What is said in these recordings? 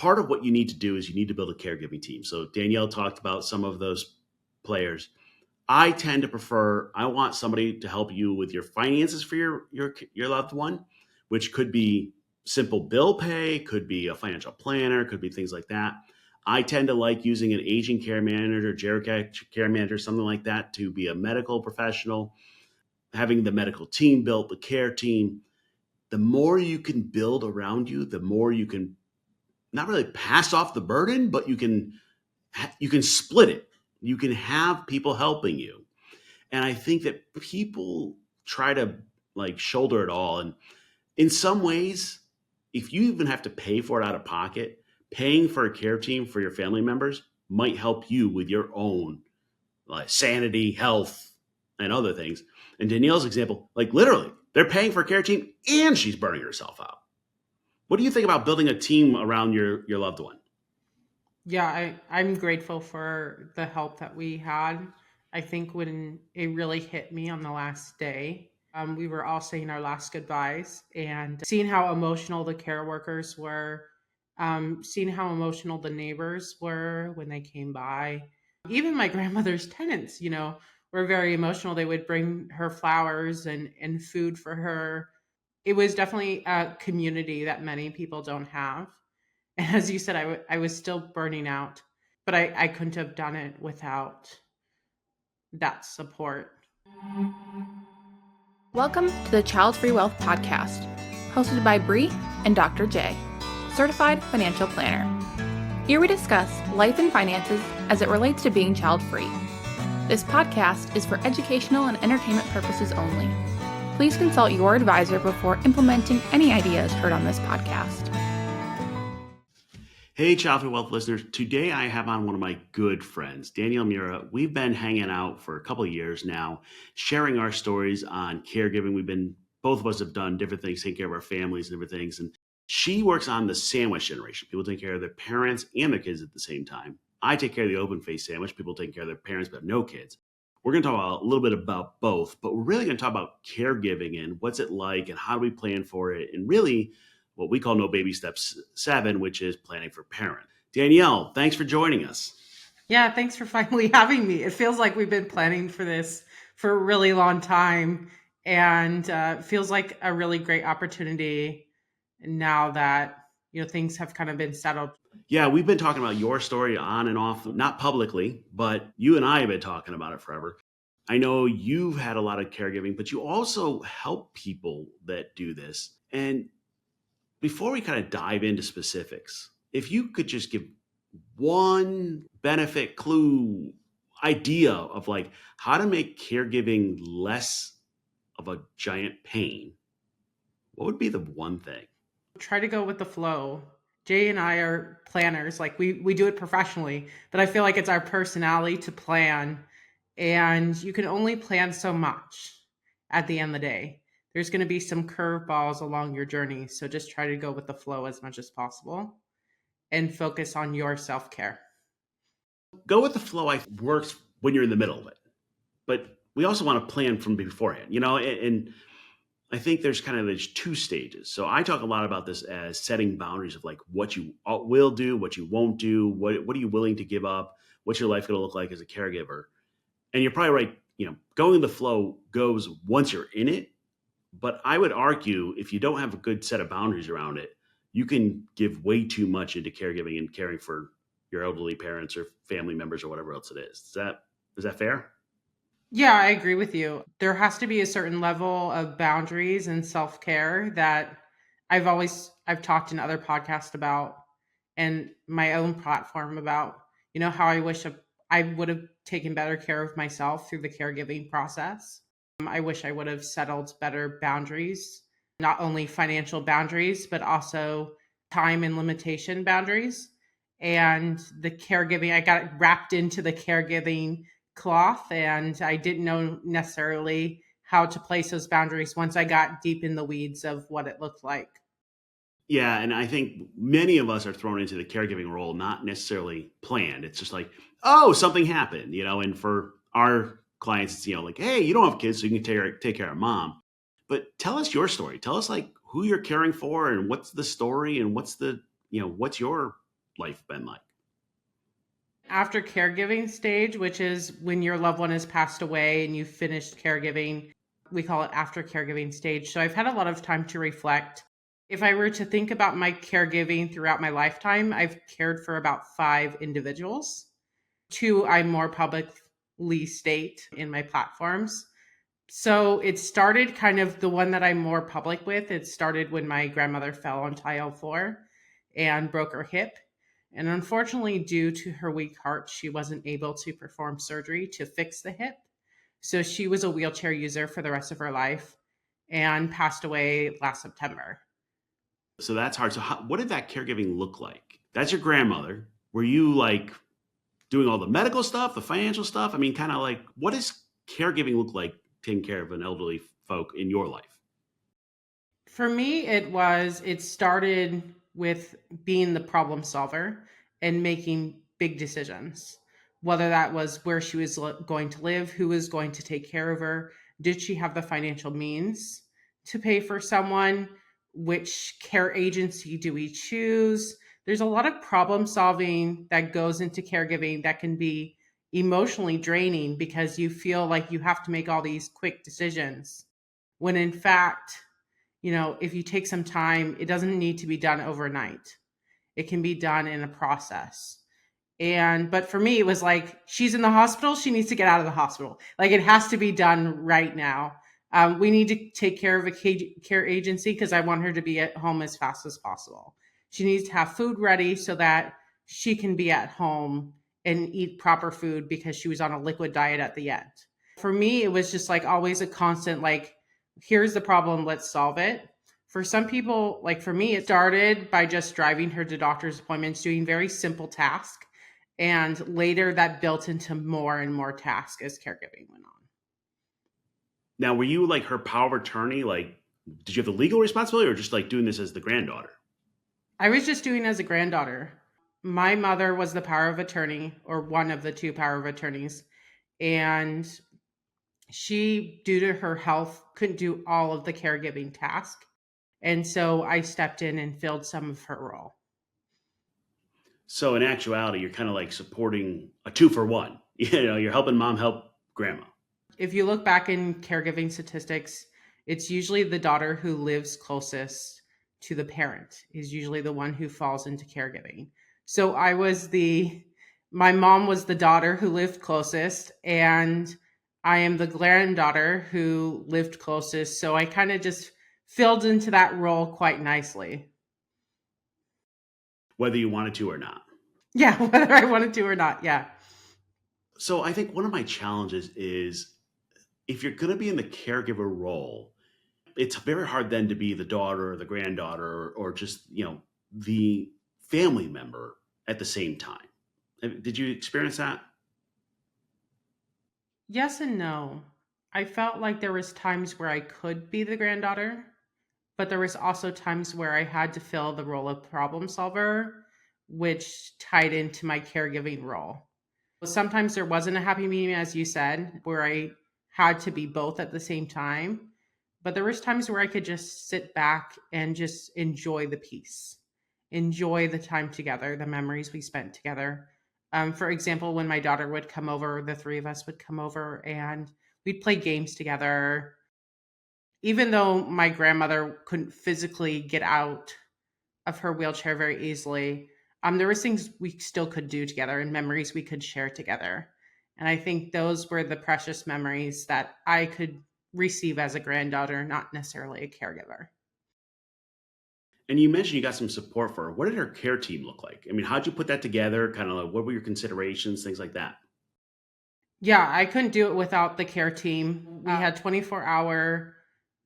part of what you need to do is you need to build a caregiving team. So Danielle talked about some of those players. I tend to prefer, I want somebody to help you with your finances for your loved one, which could be simple bill pay, could be a financial planner, could be things like that. I tend to like using an aging care manager, geriatric care manager, something like that, to be a medical professional, having the medical team built, the care team. The more you can build around you, the more you can not really pass off the burden, but you can split it. You can have people helping you. And I think that people try to like shoulder it all. And in some ways, if you even have to pay for it out of pocket, paying for a care team for your family members might help you with your own like sanity, health, and other things. And Danielle's example, like literally, they're paying for a care team and she's burning herself out. What do you think about building a team around your loved one? Yeah, I'm grateful for the help that we had. I think when it really hit me on the last day, we were all saying our last goodbyes and seeing how emotional the care workers were, seeing how emotional the neighbors were when they came by. Even my grandmother's tenants, were very emotional. They would bring her flowers and food for her. It was definitely a community that many people don't have. And as you said, I was still burning out, but I couldn't have done it without that support. Welcome to the Childfree Wealth Podcast, hosted by Bree and Dr. J, Certified Financial Planner. Here we discuss life and finances as it relates to being child-free. This podcast is for educational and entertainment purposes only. Please consult your advisor before implementing any ideas heard on this podcast. Hey, Childfree Wealth listeners. Today I have on one of my good friends, Danielle Miura. We've been hanging out for a couple of years now, sharing our stories on caregiving. Both of us have done different things, taking care of our families and different things. And she works on the sandwich generation. People taking care of their parents and their kids at the same time. I take care of the open face sandwich. People taking care of their parents but no kids. We're going to talk a little bit about both, but we're really going to talk about caregiving and what's it like and how do we plan for it, and really what we call No Baby Steps 7, which is planning for parent. Danielle, thanks for joining us. Yeah, thanks for finally having me. It feels like we've been planning for this for a really long time, and feels like a really great opportunity now that things have kind of been settled. Yeah, we've been talking about your story on and off, not publicly, but you and I have been talking about it forever. I know you've had a lot of caregiving, but you also help people that do this. And before we kind of dive into specifics, if you could just give one benefit clue idea of like how to make caregiving less of a giant pain, what would be the one thing? Try to go with the flow. Jay and I are planners. Like we do it professionally, but I feel like it's our personality to plan. And you can only plan so much at the end of the day. There's going to be some curveballs along your journey. So just try to go with the flow as much as possible and focus on your self-care. Go with the flow. I works when you're in the middle of it, but we also want to plan from beforehand, and I think there's kind of these two stages. So I talk a lot about this as setting boundaries of like what you will do, what you won't do, what are you willing to give up, what's your life going to look like as a caregiver. And you're probably right, going the flow goes once you're in it. But I would argue if you don't have a good set of boundaries around it, you can give way too much into caregiving and caring for your elderly parents or family members or whatever else it is. Is that fair? Yeah, I agree with you. There has to be a certain level of boundaries and self-care that I've talked in other podcasts about, and my own platform about, how I wish I would have taken better care of myself through the caregiving process. I wish I would have settled better boundaries, not only financial boundaries, but also time and limitation boundaries. And the caregiving, I got wrapped into the caregiving cloth, and I didn't know necessarily how to place those boundaries once I got deep in the weeds of what it looked like. Yeah, and I think many of us are thrown into the caregiving role, not necessarily planned. It's just like, oh, something happened, and for our clients, it's, like, hey, you don't have kids, so you can take care of mom. But tell us your story. Tell us like who you're caring for and what's the story and what's your life been like? After caregiving stage, which is when your loved one has passed away and you've finished caregiving, we call it after caregiving stage. So I've had a lot of time to reflect. If I were to think about my caregiving throughout my lifetime, I've cared for about 5 individuals. 2 I more publicly state in my platforms. So it started kind of the one that I'm more public with. It started when my grandmother fell on tile floor and broke her hip. And unfortunately, due to her weak heart, she wasn't able to perform surgery to fix the hip. So she was a wheelchair user for the rest of her life and passed away last September. So that's hard. So what did that caregiving look like? That's your grandmother. Were you like doing all the medical stuff, the financial stuff? I mean, kind of like, what does caregiving look like taking care of an elderly folk in your life? For me, it started with being the problem solver and making big decisions, whether that was where she was going to live, who was going to take care of her, did she have the financial means to pay for someone, which care agency do we choose? There's a lot of problem solving that goes into caregiving that can be emotionally draining because you feel like you have to make all these quick decisions when in fact, if you take some time, it doesn't need to be done overnight. It can be done in a process. But for me, it was like, she's in the hospital. She needs to get out of the hospital. Like, it has to be done right now. We need to take care of a care agency because I want her to be at home as fast as possible. She needs to have food ready so that she can be at home and eat proper food because she was on a liquid diet at the end. For me, it was just like always a constant, like, here's the problem, let's solve it. For some people, like for me, it started by just driving her to doctor's appointments, doing very simple tasks. And later that built into more and more tasks as caregiving went on. Now, were you like her power of attorney? Like, did you have the legal responsibility or just like doing this as the granddaughter? I was just doing as a granddaughter. My mother was the power of attorney, or one of the 2 power of attorneys. And she, due to her health, couldn't do all of the caregiving tasks. And so I stepped in and filled some of her role. So in actuality, you're kind of like supporting a 2-for-1. You're helping mom help grandma. If you look back in caregiving statistics, it's usually the daughter who lives closest to the parent is usually the one who falls into caregiving. So my mom was the daughter who lived closest, and I am the granddaughter who lived closest. So I kind of just filled into that role quite nicely. Whether you wanted to or not. Yeah, whether I wanted to or not. Yeah. So I think one of my challenges is if you're going to be in the caregiver role, it's very hard then to be the daughter or the granddaughter or just, the family member at the same time. Did you experience that? Yes and no. I felt like there was times where I could be the granddaughter, but there was also times where I had to fill the role of problem solver, which tied into my caregiving role. Sometimes there wasn't a happy medium, as you said, where I had to be both at the same time. But there was times where I could just sit back and just enjoy the peace, enjoy the time together, the memories we spent together. For example, when my daughter would come over, the 3 of us would come over and we'd play games together. Even though my grandmother couldn't physically get out of her wheelchair very easily, there was things we still could do together and memories we could share together. And I think those were the precious memories that I could receive as a granddaughter, not necessarily a caregiver. And you mentioned you got some support for her. What did her care team look like? I mean, how'd you put that together? Kind of like, what were your considerations, things like that? Yeah, I couldn't do it without the care team. We had 24-hour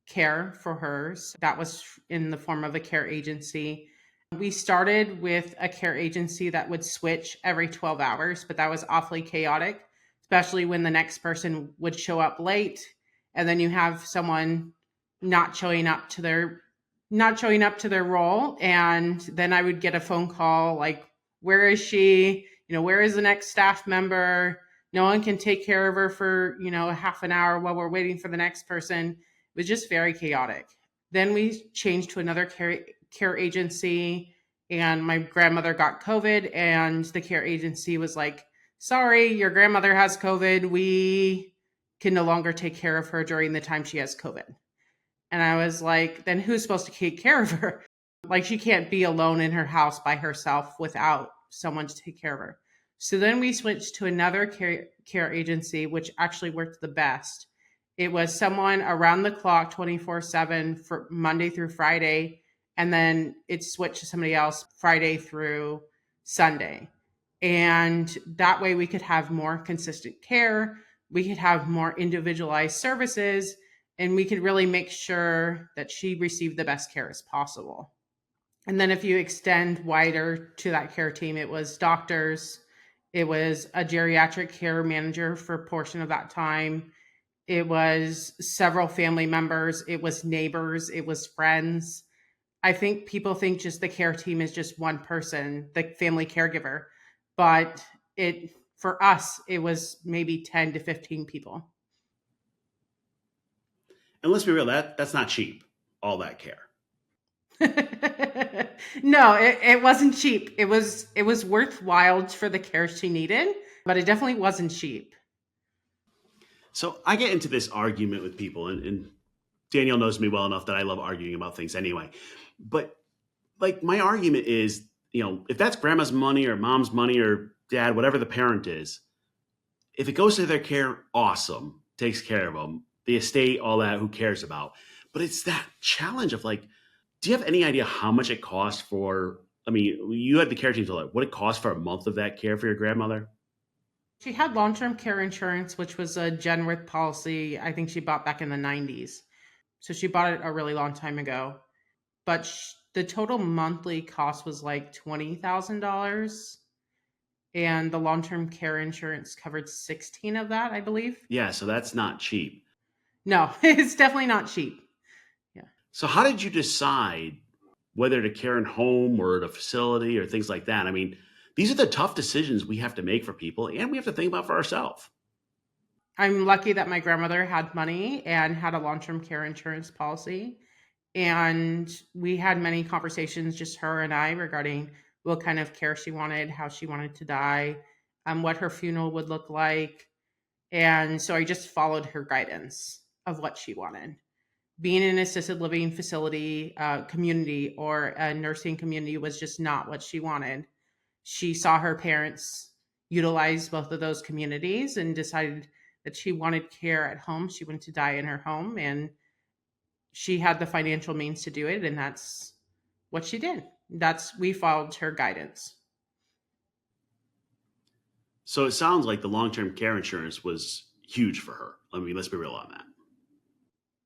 care for hers. That was in the form of a care agency. We started with a care agency that would switch every 12 hours, but that was awfully chaotic, especially when the next person would show up late and then you have someone not showing up to their role. And then I would get a phone call like, where is she? Where is the next staff member? No one can take care of her for, a half an hour while we're waiting for the next person. It was just very chaotic. Then we changed to another care agency And my grandmother got COVID, and the care agency was like, sorry, your grandmother has COVID. We can no longer take care of her during the time she has COVID. And I was like, then who's supposed to take care of her? Like, she can't be alone in her house by herself without someone to take care of her. So then we switched to another care agency, which actually worked the best. It was someone around the clock, 24/7 for Monday through Friday. And then it switched to somebody else Friday through Sunday. And that way we could have more consistent care. We could have more individualized services, and we could really make sure that she received the best care as possible. And then if you extend wider to that care team, it was doctors, it was a geriatric care manager for a portion of that time, it was several family members, it was neighbors, it was friends. I think people think just the care team is just one person, the family caregiver, but for us it was maybe 10 to 15 people. And let's be real, that's not cheap, all that care. No, it wasn't cheap. It was worthwhile for the care she needed, but it definitely wasn't cheap. So I get into this argument with people, and Danielle knows me well enough that I love arguing about things anyway. But like, my argument is, if that's grandma's money or mom's money or dad, whatever the parent is, if it goes to their care, awesome, takes care of them, the estate, all that, who cares about? But it's that challenge of like, do you have any idea how much it costs for, you had the care team tell what it costs for a month of that care for your grandmother? She had long-term care insurance, which was a Genworth policy. I think she bought back in the 90s. So she bought it a really long time ago. But the total monthly cost was like $20,000. And the long-term care insurance covered 16 of that, I believe. Yeah, so that's not cheap. No, it's definitely not cheap. Yeah. So how did you decide whether to care in home or at a facility or things like that? These are the tough decisions we have to make for people, and we have to think about for ourselves. I'm lucky that my grandmother had money and had a long-term care insurance policy. And we had many conversations, just her and I, regarding what kind of care she wanted, how she wanted to die, what her funeral would look like. And so I just followed her guidance of what she wanted. Being in an assisted living facility, community, or a nursing community was just not what she wanted. She saw her parents utilize both of those communities and decided that she wanted care at home. She wanted to die in her home, and she had the financial means to do it, and that's what she did. We followed her guidance. So it sounds like the long-term care insurance was huge for her. Let's be real on that.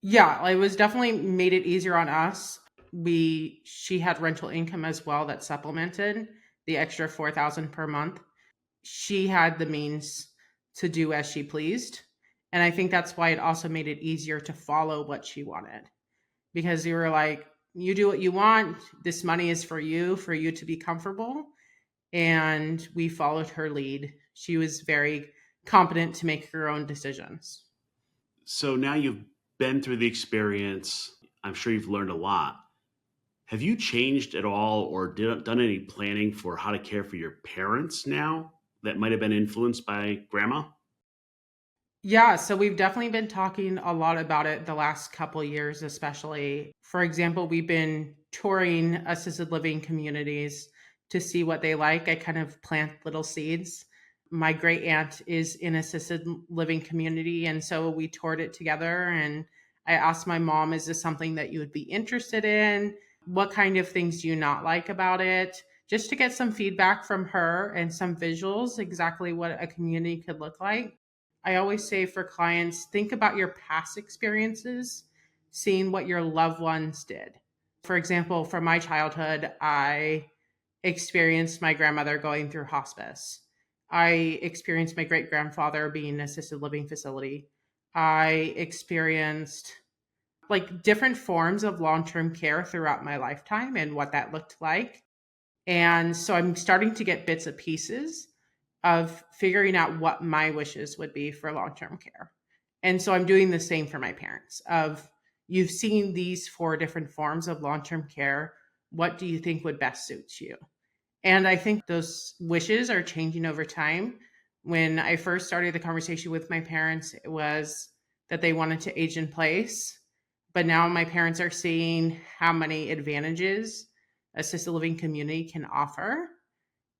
Yeah, it was definitely made it easier on us. She had rental income as well that supplemented the extra $4,000 per month. She had the means to do as she pleased. And I think that's why it also made it easier to follow what she wanted. Because you were like, you do what you want. This money is for you to be comfortable. And we followed her lead. She was very competent to make her own decisions. So now you've been through the experience. I'm sure you've learned a lot. Have you changed at all or done any planning for how to care for your parents now that might have been influenced by grandma? Yeah, so we've definitely been talking a lot about it the last couple of years, especially. For example, we've been touring assisted living communities to see what they like. I kind of plant little seeds. My great aunt is in assisted living community, and so we toured it together. And I asked my mom, is this something that you would be interested in? What kind of things do you not like about it? Just to get some feedback from her and some visuals, exactly what a community could look like. I always say for clients, think about your past experiences, seeing what your loved ones did. For example, from my childhood, I experienced my grandmother going through hospice. I experienced my great-grandfather being in an assisted living facility. I experienced different forms of long-term care throughout my lifetime and what that looked like. And so I'm starting to get bits and pieces of figuring out what my wishes would be for long-term care. And so I'm doing the same for my parents. You've seen these 4 different forms of long-term care. what do you think would best suit you? And I think those wishes are changing over time. When I first started the conversation with my parents, it was that they wanted to age in place. But now my parents are seeing how many advantages assisted living community can offer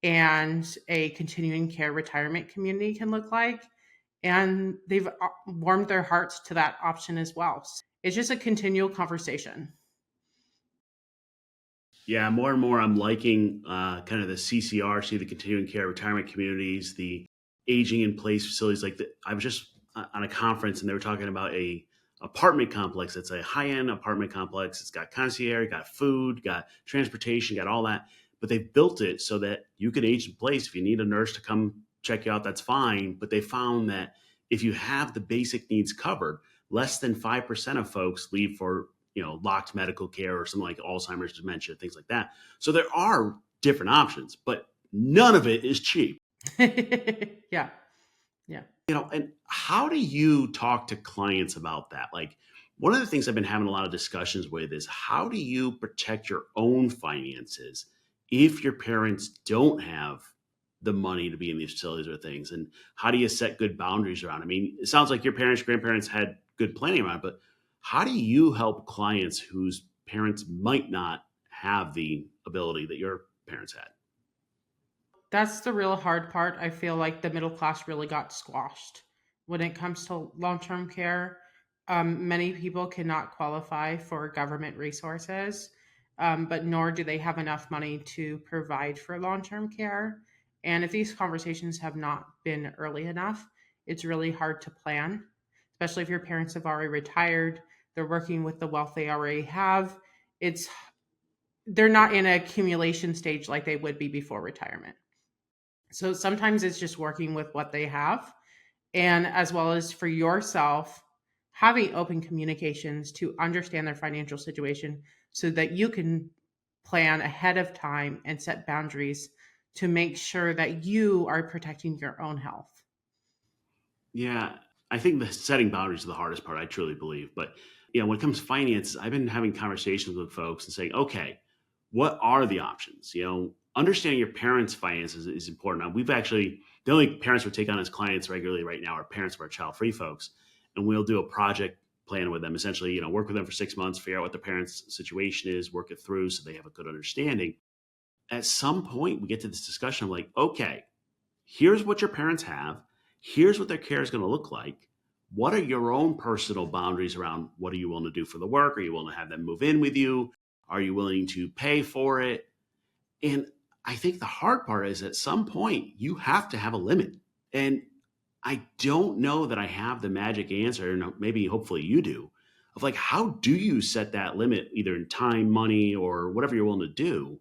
and a continuing care retirement community can look like. And they've warmed their hearts to that option as well. So it's just a continual conversation. Yeah, more and more I'm liking kind of the CCRC, the continuing care retirement communities, the aging in place facilities. I was just on a conference and they were talking about a apartment complex. It's a high end apartment complex. It's got concierge, got food, got transportation, got all that. But they've built it so that you can age in place. If you need a nurse to come check you out, that's fine. But they found that if you have the basic needs covered, less than 5% of folks leave for locked medical care or something like Alzheimer's, dementia, things like that. So there are different options, but none of it is cheap. Yeah. Yeah. And how do you talk to clients about that? Like, one of the things I've been having a lot of discussions with is how do you protect your own finances if your parents don't have the money to be in these facilities or things? And how do you set good boundaries around? I mean, it sounds like your parents, grandparents had good planning around it, but how do you help clients whose parents might not have the ability that your parents had? That's the real hard part. I feel like the middle class really got squashed when it comes to long term care. Many people cannot qualify for government resources, but nor do they have enough money to provide for long term care. And if these conversations have not been early enough, it's really hard to plan, especially if your parents have already retired, they're working with the wealth they already have. It's they're not in a accumulation stage like they would be before retirement. So sometimes it's just working with what they have. And as well as for yourself, having open communications to understand their financial situation so that you can plan ahead of time and set boundaries to make sure that you are protecting your own health. Yeah, I think the setting boundaries is the hardest part, I truly believe. But when it comes to finances, I've been having conversations with folks and saying, okay, what are the options? Understanding your parents' finances is important. Now, the only parents we take on as clients regularly right now are parents of our child-free folks. And we'll do a project plan with them, essentially, work with them for 6 months, figure out what their parents' situation is, work it through so they have a good understanding. At some point, we get to this discussion of like, okay, here's what your parents have. Here's what their care is going to look like. What are your own personal boundaries around what are you willing to do for the work? Are you willing to have them move in with you? Are you willing to pay for it? And I think the hard part is at some point you have to have a limit. And I don't know that I have the magic answer, and maybe hopefully you do, of like, how do you set that limit, either in time, money, or whatever you're willing to do,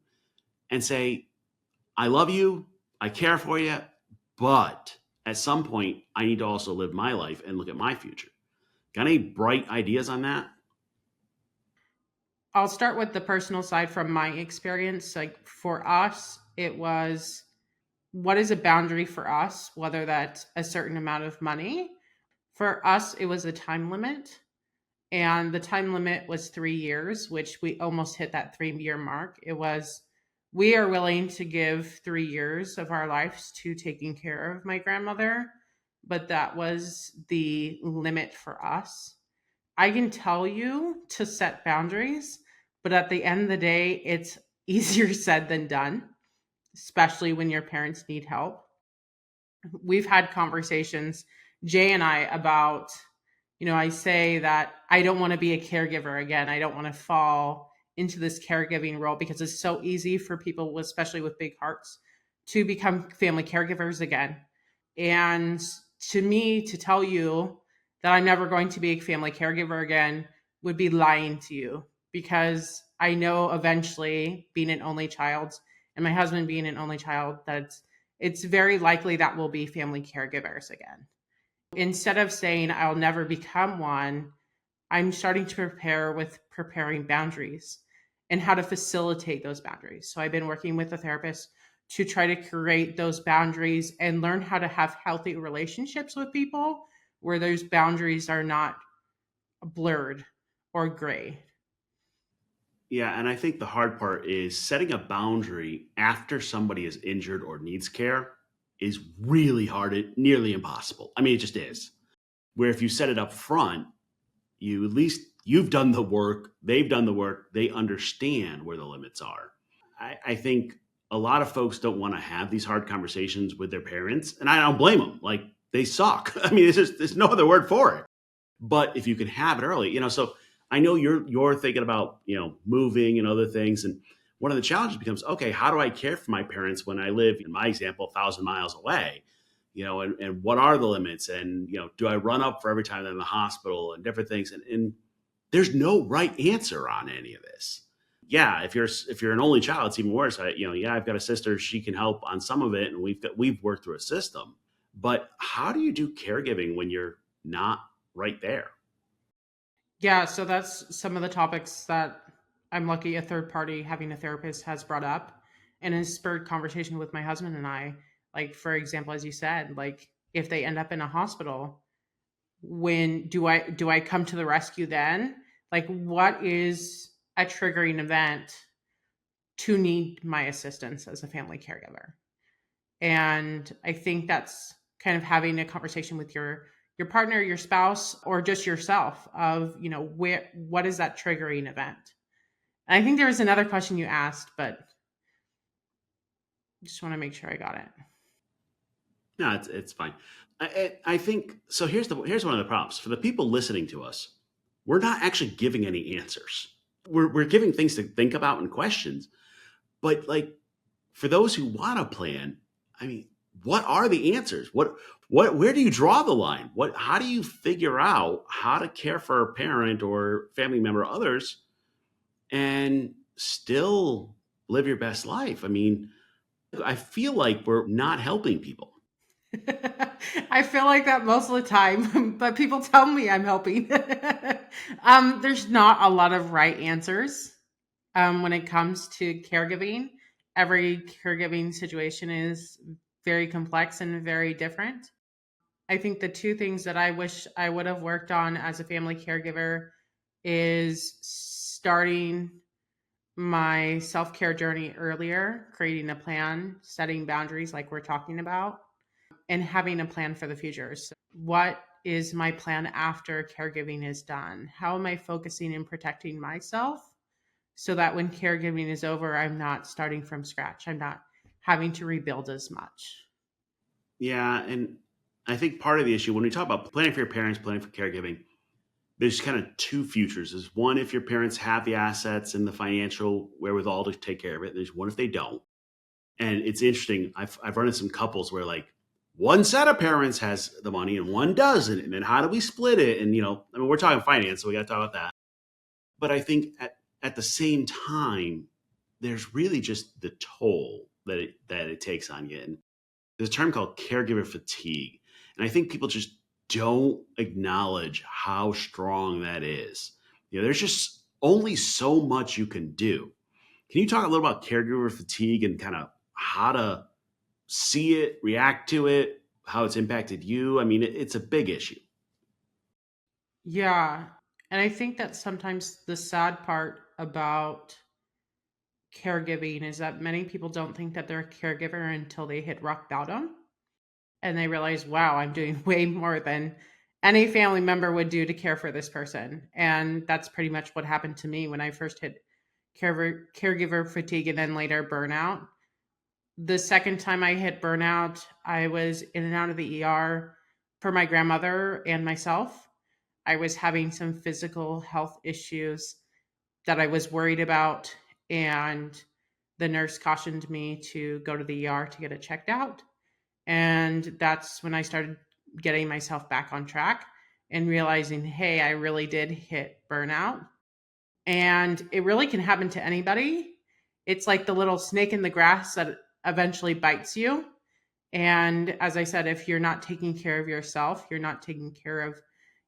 and say, I love you, I care for you, but at some point I need to also live my life and look at my future. Got any bright ideas on that? I'll start with the personal side from my experience. Like for us, it was what is a boundary for us, whether that's a certain amount of money. For us, it was a time limit. And the time limit was 3 years, which we almost hit that 3 year mark. It was, we are willing to give 3 years of our lives to taking care of my grandmother, but that was the limit for us. I can tell you to set boundaries, but at the end of the day, it's easier said than done, especially when your parents need help. We've had conversations, Jay and I, about, I say that I don't want to be a caregiver again. I don't want to fall into this caregiving role because it's so easy for people, especially with big hearts, to become family caregivers again. And to me, to tell you that I'm never going to be a family caregiver again would be lying to you, because I know eventually, being an only child and my husband being an only child, that it's very likely that we'll be family caregivers again. Instead of saying I'll never become one, I'm starting to prepare with preparing boundaries and how to facilitate those boundaries. So I've been working with a therapist to try to create those boundaries and learn how to have healthy relationships with people where those boundaries are not blurred or gray. Yeah, and I think the hard part is setting a boundary after somebody is injured or needs care is really hard, nearly impossible. I mean, it just is. Where if you set it up front, you at least you've done the work, they've done the work, they understand where the limits are. I think a lot of folks don't want to have these hard conversations with their parents, and I don't blame them. Like they suck. I mean, there's no other word for it. But if you can have it early, so I know you're thinking about moving and other things, and one of the challenges becomes, okay, how do I care for my parents when I live, in my example, 1,000 miles away? And what are the limits? And do I run up for every time they're in the hospital and different things? And there's no right answer on any of this. Yeah, if you're an only child, it's even worse. I've got a sister; she can help on some of it, and we've worked through a system. But how do you do caregiving when you're not right there? Yeah, so that's some of the topics that I'm lucky a third party having a therapist has brought up and has spurred conversation with my husband and I. Like, for example, as you said, like if they end up in a hospital, when do I come to the rescue then? Like, what is a triggering event to need my assistance as a family caregiver? And I think that's kind of having a conversation with your partner, your spouse, or just yourself of, what is that triggering event? And I think there was another question you asked, but I just want to make sure I got it. No, it's fine. I think so. Here's one of the problems for the people listening to us. We're not actually giving any answers. We're giving things to think about and questions. But like for those who want to plan, I mean, what are the answers? Where do you draw the line? How do you figure out how to care for a parent or family member or others and still live your best life? I mean, I feel like we're not helping people. I feel like that most of the time, but people tell me I'm helping. There's not a lot of right answers when it comes to caregiving. Every caregiving situation is very complex and very different. I think the two things that I wish I would have worked on as a family caregiver is starting my self care journey earlier, creating a plan, setting boundaries like we're talking about, and having a plan for the future. So what is my plan after caregiving is done? How am I focusing and protecting myself so that when caregiving is over, I'm not starting from scratch? I'm not having to rebuild as much. Yeah, and I think part of the issue when we talk about planning for your parents, planning for caregiving, there's kind of two futures. There's one if your parents have the assets and the financial wherewithal to take care of it. There's one if they don't. And it's interesting. I've run into some couples where like one set of parents has the money and one doesn't. And then how do we split it? And I mean, we're talking finance, so we got to talk about that. But I think at the same time, there's really just the toll that it takes on you. And there's a term called caregiver fatigue. And I think people just don't acknowledge how strong that is. There's just only so much you can do. Can you talk a little about caregiver fatigue and kind of how to see it, react to it, how it's impacted you? I mean, it's a big issue. Yeah. And I think that sometimes the sad part about caregiving is that many people don't think that they're a caregiver until they hit rock bottom and they realize, wow, I'm doing way more than any family member would do to care for this person. And that's pretty much what happened to me when I first hit caregiver fatigue and then later burnout. The second time I hit burnout, I was in and out of the ER for my grandmother and myself. I was having some physical health issues that I was worried about, and the nurse cautioned me to go to the ER to get it checked out. And that's when I started getting myself back on track and realizing, hey, I really did hit burnout. And it really can happen to anybody. It's like the little snake in the grass that eventually bites you. And as I said, if you're not taking care of yourself, you're not taking care of,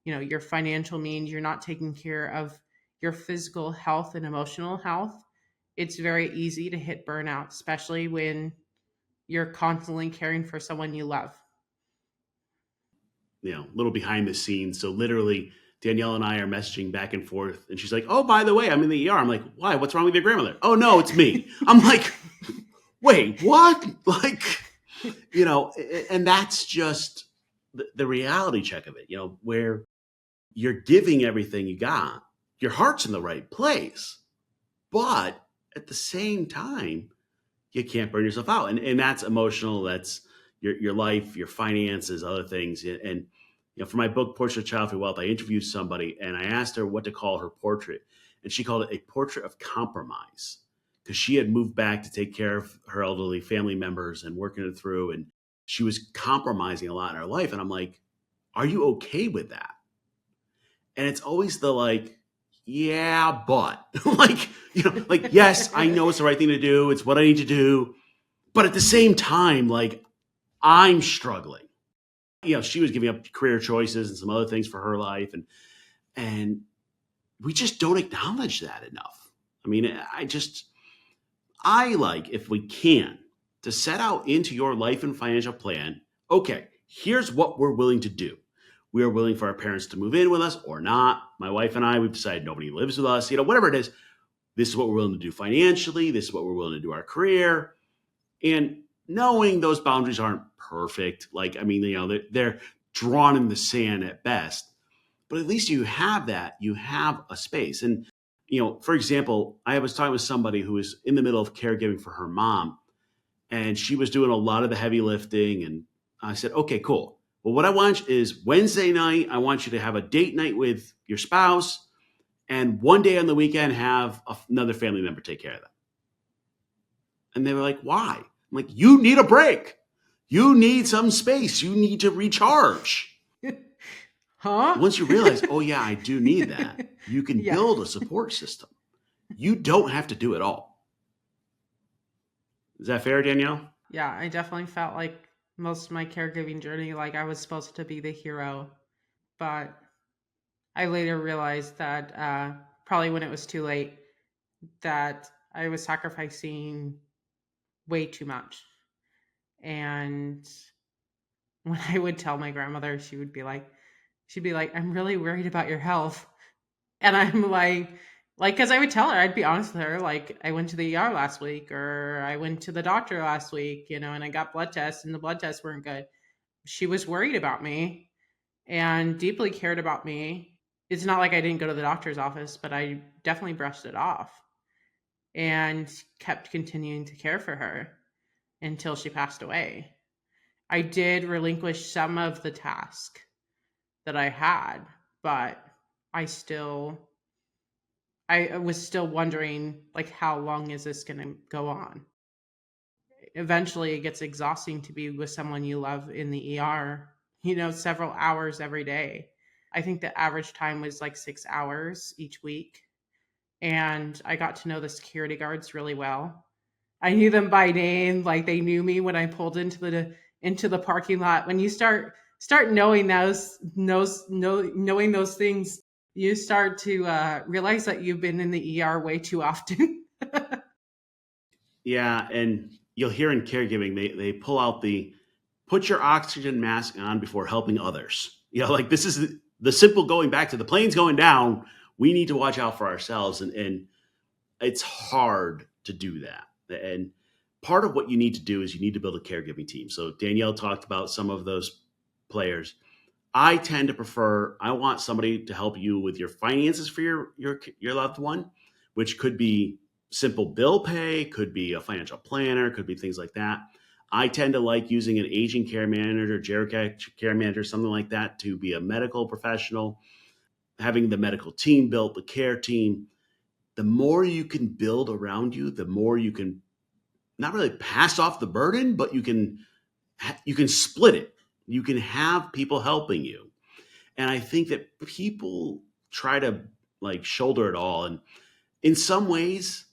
your financial means, you're not taking care of your physical health and emotional health, it's very easy to hit burnout, especially when you're constantly caring for someone you love. A little behind the scenes. So literally Danielle and I are messaging back and forth, and she's like, "Oh, by the way, I'm in the ER." I'm like, "Why? What's wrong with your grandmother?" "Oh, no, it's me." I'm like, "Wait, what?" Like, and that's just the reality check of it, where you're giving everything you got. Your heart's in the right place, but at the same time, you can't burn yourself out. And that's emotional. That's your life, your finances, other things. And for my book, Portrait of Childfree Wealth, I interviewed somebody and I asked her what to call her portrait. And she called it a portrait of compromise because she had moved back to take care of her elderly family members and working it through. And she was compromising a lot in her life. And I'm like, are you okay with that? And it's always the like, yeah, but like, yes, I know it's the right thing to do. It's what I need to do. But at the same time, like, I'm struggling. She was giving up career choices and some other things for her life. And we just don't acknowledge that enough. I mean, I like, if we can, to set out into your life and financial plan, okay, here's what we're willing to do. We are willing for our parents to move in with us or not. My wife and I, we've decided nobody lives with us, whatever it is. This is what we're willing to do financially. This is what we're willing to do our career. And knowing those boundaries aren't perfect, they're drawn in the sand at best, but at least you have that. You have a space. And, for example, I was talking with somebody who was in the middle of caregiving for her mom, and she was doing a lot of the heavy lifting. And I said, okay, cool. Well, what I want is Wednesday night, I want you to have a date night with your spouse, and one day on the weekend, have another family member take care of them. And they were like, why? I'm like, you need a break. You need some space. You need to recharge. Huh? Once you realize, oh yeah, I do need that, you can Yeah. build a support system. You don't have to do it all. Is that fair, Danielle? Yeah, I definitely felt like most of my caregiving journey, like I was supposed to be the hero. But I later realized that probably when it was too late, that I was sacrificing way too much. And when I would tell my grandmother, she'd be like, I'm really worried about your health. And I'm like, because I would tell her, I'd be honest with her, like, I went to the ER last week, or I went to the doctor last week, and I got blood tests and the blood tests weren't good. She was worried about me and deeply cared about me. It's not like I didn't go to the doctor's office, but I definitely brushed it off and kept continuing to care for her until she passed away. I did relinquish some of the task that I had, but I was still wondering, like, how long is this going to go on? Eventually, it gets exhausting to be with someone you love in the ER, several hours every day. I think the average time was like 6 hours each week. And I got to know the security guards really well. I knew them by name, like they knew me when I pulled into the parking lot. When you start knowing knowing those things, you start to realize that you've been in the ER way too often. Yeah, and you'll hear in caregiving, they pull out the put your oxygen mask on before helping others. Like, this is the simple going back to the plane's going down. We need to watch out for ourselves. And it's hard to do that. And part of what you need to do is you need to build a caregiving team. So Danielle talked about some of those players. I tend to prefer, I want somebody to help you with your finances for your loved one, which could be simple bill pay, could be a financial planner, could be things like that. I tend to like using an aging care manager, geriatric care manager, something like that, to be a medical professional, having the medical team built, the care team. The more you can build around you, the more you can not really pass off the burden, but you can split it. You can have people helping you. And I think that people try to like shoulder it all. And in some ways,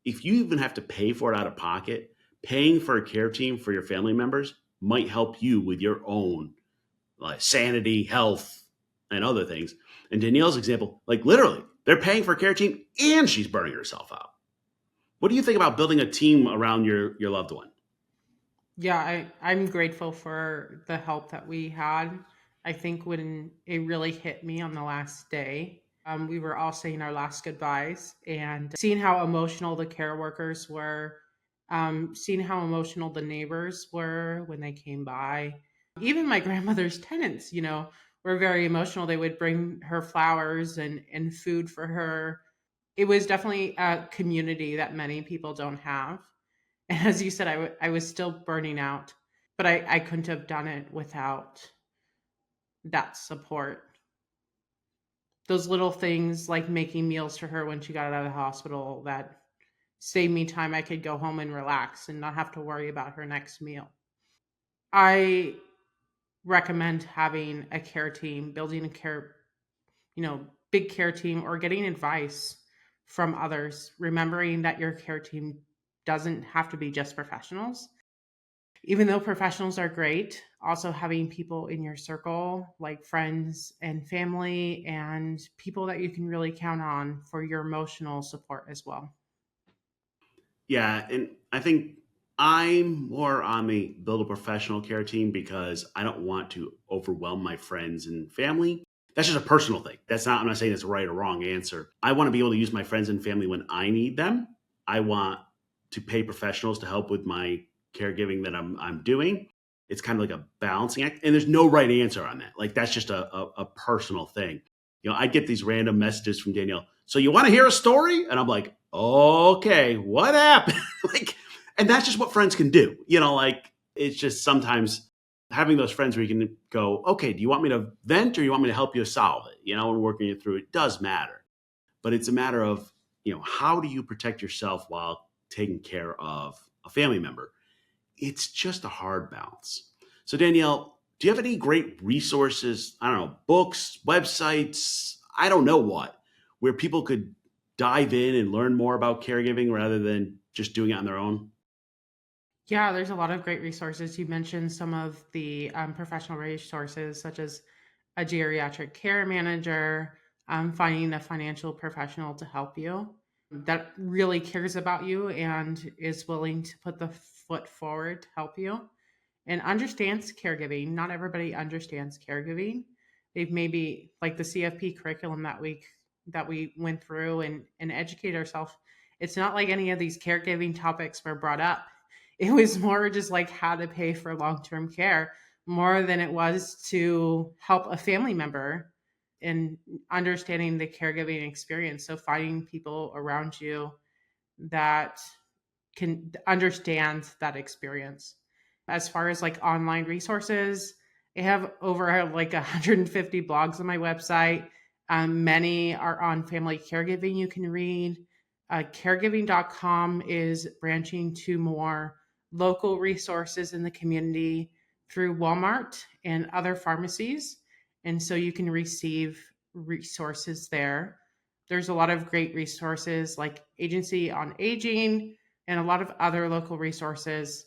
if you even have to pay for it out of pocket, paying for a care team for your family members might help you with your own sanity, health, and other things. And Danielle's example, like, literally, they're paying for a care team and she's burning herself out. What do you think about building a team around your loved one? Yeah, I'm grateful for the help that we had. I think when it really hit me on the last day, we were all saying our last goodbyes and seeing how emotional the care workers were, seeing how emotional the neighbors were when they came by. Even my grandmother's tenants, were very emotional. They would bring her flowers and food for her. It was definitely a community that many people don't have. And as you said, I was still burning out, but I couldn't have done it without that support. Those little things like making meals for her when she got out of the hospital that saved me time. I could go home and relax and not have to worry about her next meal. I recommend having a care team, building a big care team, or getting advice from others, remembering that your care team doesn't have to be just professionals. Even though professionals are great, also having people in your circle, like friends and family, and people that you can really count on for your emotional support as well. Yeah, and I think I'm more on the build a professional care team because I don't want to overwhelm my friends and family. That's just a personal thing. I'm not saying it's a right or wrong answer. I want to be able to use my friends and family when I need them. I want to pay professionals to help with my caregiving that I'm doing. It's kind of like a balancing act, and there's no right answer on that. Like that's just a personal thing. I get these random messages from Danielle. So you want to hear a story? And I'm like, okay, what happened? Like, and that's just what friends can do. Like it's just sometimes having those friends where you can go, okay, do you want me to vent or you want me to help you solve it? And working it through it does matter. But it's a matter of, how do you protect yourself while taking care of a family member? It's just a hard balance. So, Danielle, do you have any great resources? I don't know, books, websites, I don't know what, where people could dive in and learn more about caregiving rather than just doing it on their own? Yeah, there's a lot of great resources. You mentioned some of the professional resources, such as a geriatric care manager, finding a financial professional to help you that really cares about you and is willing to put the foot forward to help you and understands caregiving. Not everybody understands caregiving. They've maybe like the CFP curriculum that we went through and educate ourselves. It's not like any of these caregiving topics were brought up. It was more just like how to pay for long-term care more than it was to help a family member in understanding the caregiving experience. So finding people around you that can understand that experience. As far as like online resources, I have over like 150 blogs on my website. Many are on family caregiving you can read. Caregiving.com is branching to more local resources in the community through Walmart and other pharmacies. And so you can receive resources there. There's a lot of great resources like Agency on Aging and a lot of other local resources.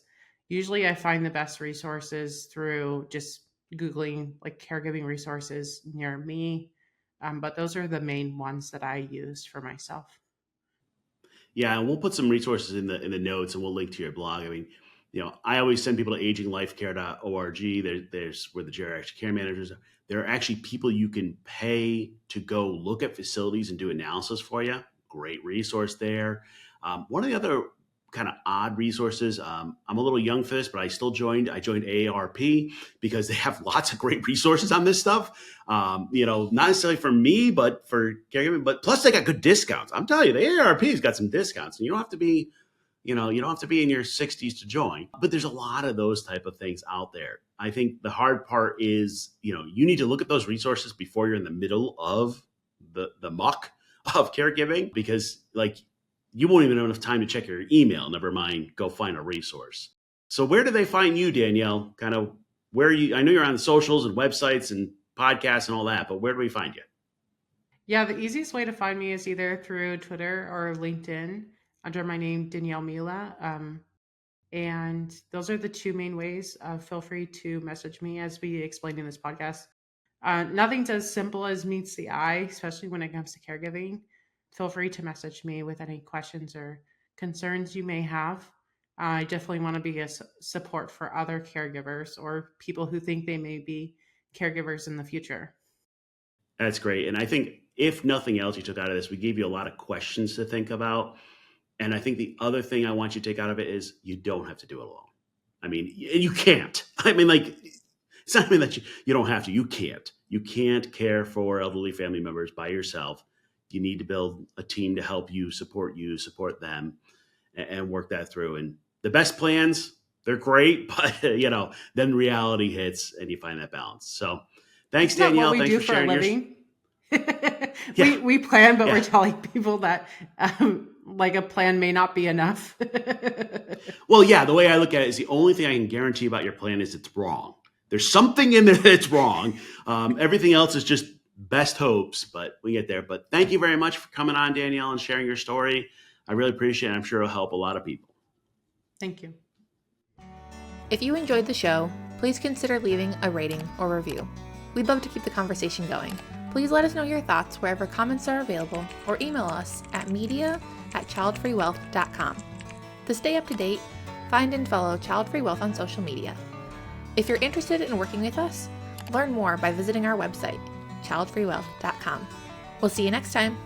Usually I find the best resources through just Googling like caregiving resources near me. But those are the main ones that I use for myself. Yeah, and we'll put some resources in the notes, and we'll link to your blog. I mean, I always send people to aginglifecare.org. There's where the geriatric care managers are. There are actually people you can pay to go look at facilities and do analysis for you. Great resource there. One of the other kind of odd resources. I'm a little young for this, but I still joined. I joined AARP because they have lots of great resources on this stuff. Not necessarily for me, but for caregiving. But plus, they got good discounts. I'm telling you, the AARP's got some discounts, and you don't have to be, you don't have to be in your 60s to join. But there's a lot of those type of things out there. I think the hard part is, you need to look at those resources before you're in the middle of the muck of caregiving, because like you won't even have enough time to check your email, never mind go find a resource. So where do they find you, Danielle? Kind of where you, I know you're on the socials and websites and podcasts and all that, but where do we find you? Yeah, the easiest way to find me is either through Twitter or LinkedIn under my name, Danielle Miura. And those are the two main ways. Feel free to message me as we explained in this podcast. Nothing's as simple as meets the eye, especially when it comes to caregiving. Feel free to message me with any questions or concerns you may have. I definitely want to be a support for other caregivers or people who think they may be caregivers in the future. That's great. And I think if nothing else you took out of this, we gave you a lot of questions to think about. And I think the other thing I want you to take out of it is you don't have to do it alone. I mean, you can't. I mean, like, it's not even that you don't have to. You can't. You can't care for elderly family members by yourself. You need to build a team to help you, support them, and work that through. And the best plans, they're great, but then reality hits and you find that balance. So thanks, It's not Danielle. what we Thanks do for for a sharing living. Yeah. We plan, but Yeah. we're telling people that like a plan may not be enough. Well, yeah, the way I look at it is the only thing I can guarantee about your plan is it's wrong. There's something in there that's wrong. Everything else is just best hopes, but we get there. But thank you very much for coming on, Danielle, and sharing your story. I really appreciate it. I'm sure it'll help a lot of people. Thank you. If you enjoyed the show, please consider leaving a rating or review. We'd love to keep the conversation going. Please let us know your thoughts wherever comments are available, or email us at media@childfreewealth.com. To stay up to date, find and follow Childfree Wealth on social media. If you're interested in working with us, learn more by visiting our website, childfreewealth.com. We'll see you next time.